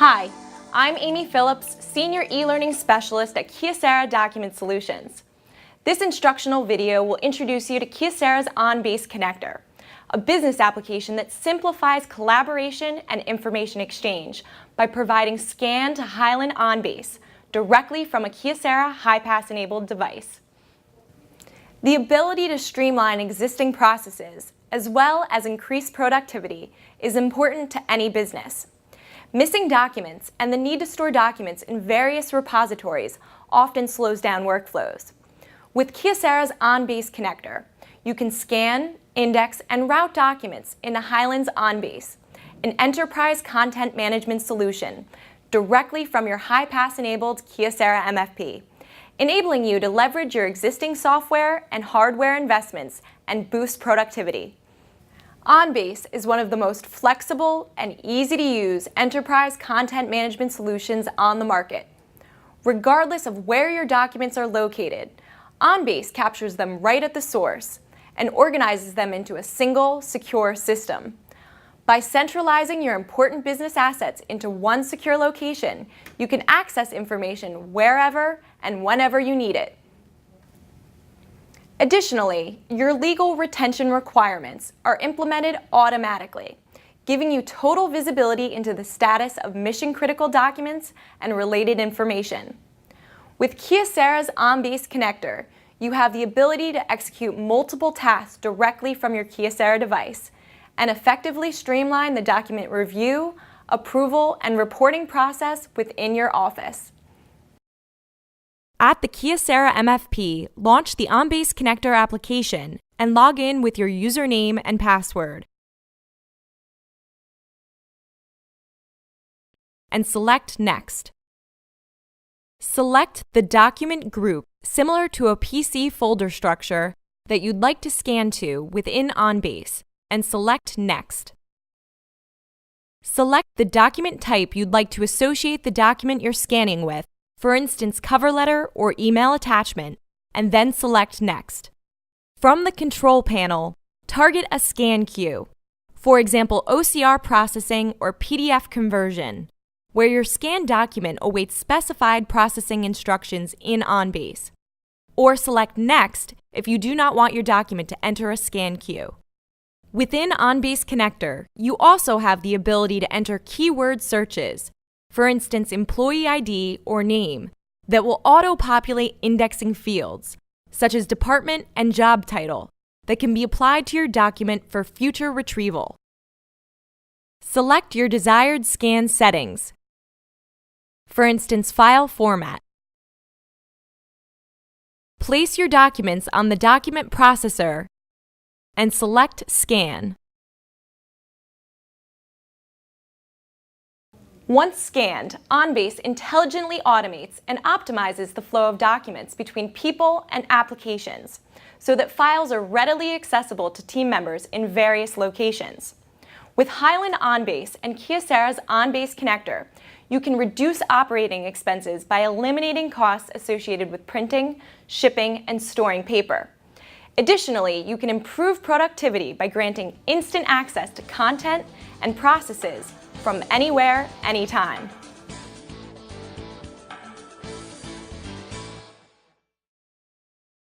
Hi, I'm Amy Phillips, Senior E-Learning Specialist at Kyocera Document Solutions. This instructional video will introduce you to Kyocera's On-Base Connector, a business application that simplifies collaboration and information exchange by providing scan to Highland On-Base directly from a Kyocera HiPass-enabled device. The ability to streamline existing processes, as well as increase productivity, is important to any business. Missing documents and the need to store documents in various repositories often slows down workflows. With Kyocera's On-Base Connector, you can scan, index, and route documents into Highland's On-Base, an enterprise content management solution, directly from your HiPass-enabled Kyocera MFP, enabling you to leverage your existing software and hardware investments and boost productivity. On-Base is one of the most flexible and easy-to-use enterprise content management solutions on the market. Regardless of where your documents are located, On-Base captures them right at the source and organizes them into a single, secure system. By centralizing your important business assets into one secure location, you can access information wherever and whenever you need it. Additionally, your legal retention requirements are implemented automatically, giving you total visibility into the status of mission-critical documents and related information. With Kyocera's On-Base Connector, you have the ability to execute multiple tasks directly from your Kyocera device and effectively streamline the document review, approval, and reporting process within your office. At the Kyocera MFP, launch the On-Base Connector application and log in with your username and password. And select Next. Select the document group similar to a PC folder structure that you'd like to scan to within On-Base and select Next. Select the document type you'd like to associate the document you're scanning with, for instance, cover letter or email attachment, and then select Next. From the control panel, target a scan queue, for example, OCR processing or PDF conversion, where your scanned document awaits specified processing instructions in On-Base. Or select Next if you do not want your document to enter a scan queue. Within On-Base Connector, you also have the ability to enter keyword searches, for instance, employee ID or name, that will auto-populate indexing fields, such as department and job title, that can be applied to your document for future retrieval. Select your desired scan settings, for instance, file format. Place your documents on the document processor and select Scan. Once scanned, On-Base intelligently automates and optimizes the flow of documents between people and applications so that files are readily accessible to team members in various locations. With Highland On-Base and Kyocera's On-Base Connector, you can reduce operating expenses by eliminating costs associated with printing, shipping, and storing paper. Additionally, you can improve productivity by granting instant access to content and processes from anywhere, anytime.